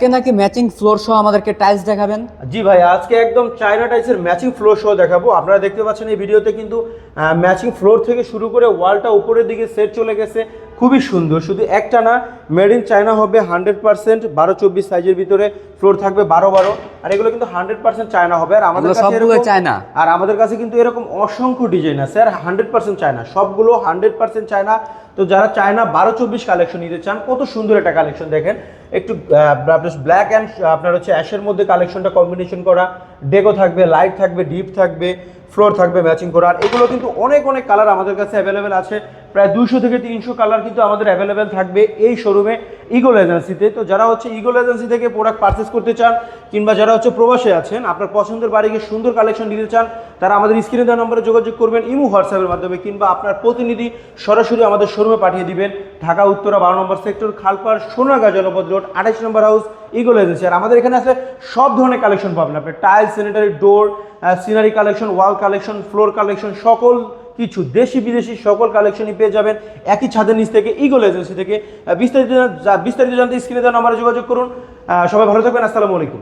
আজকে নাকি matching floor সহ আমাদেরকে টাইলস দেখাবেন? জি ভাই, আজকে একদম চায়না টাইলসের ম্যাচিং ফ্লোর শো দেখাবো। আপনারা দেখতে পাচ্ছেন এই ভিডিওতে কিন্তু ম্যাচিং ফ্লোর থেকে শুরু করে ওয়ালটা উপরের দিকে সেট চলে গেছে, খুবই সুন্দর। শুধু একটা না, মেড ইন চায়না হবে 100%, 12-24 সাইজের ভিতরে ফ্লোর থাকবে 12-12, আর এগুলো কিন্তু 100% চায়না হবে। আর আমাদের কাছে সবগুলো চায়না, আর আমাদের কাছে কিন্তু এরকম অসংখ্য ডিজাইন আছে, আর 100% চায়না, সবগুলো 100% চায়না। তো যারা চায়না 12-24 কালেকশন নিতে চান, কত সুন্দর একটা কালেকশন দেখেন, একটু ব্ল্যাক অ্যান্ড আপনার হচ্ছে অ্যাশের মধ্যে কালেকশনটা কম্বিনেশন করা, ডেকো থাকবে, লাইট থাকবে, ডিপ থাকবে, ফ্লোর থাকবে ম্যাচিং করা। আর এগুলো কিন্তু অনেক অনেক কালার আমাদের কাছে অ্যাভেলেবেল আছে, প্রায় 200 থেকে 300 কালার কিন্তু আমাদের অ্যাভেলেবেল থাকবে এই শোরুমে ইগল এজেন্সিতে। তো যারা হচ্ছে ইগল এজেন্সি থেকে প্রোডাক্ট পারচেস করতে চান, কিংবা যারা হচ্ছে প্রবাসে আছেন, আপনার পছন্দের বাড়িকে সুন্দর কালেকশন দিতে চান, তারা আমাদের স্ক্রিনে দেওয়া নম্বরে যোগাযোগ করবেন ইমো হোয়াটসঅ্যাপের মাধ্যমে, কিংবা আপনার প্রতিনিধি সরাসরি আমাদের শোরুমে পাঠিয়ে দিবেন। ঢাকা উত্তরা 12 নম্বর সেক্টর, খালপাড়, সোনারগাঁ জনপদ রোড, 28 নম্বর হাউস, ইগল এজেন্সি। আর আমাদের এখানে আছে সব ধরনের কালেকশন পাবেন আপনি, টাইলস, স্যানিটারি ডোর, সিনারি কালেকশন, ওয়াল কালেকশন, ফ্লোর কালেকশন, সকল কিছু দেশি বিদেশি সকল কালেকশনই পেয়ে যাবেন একই ছাদের নিচ থেকে, ইগল এজেন্সি থেকে। বিস্তারিত জানতে স্ক্রিনে দেওয়া নম্বরে যোগাযোগ করুন। সবাই ভালো থাকবেন, আসসালামু আলাইকুম।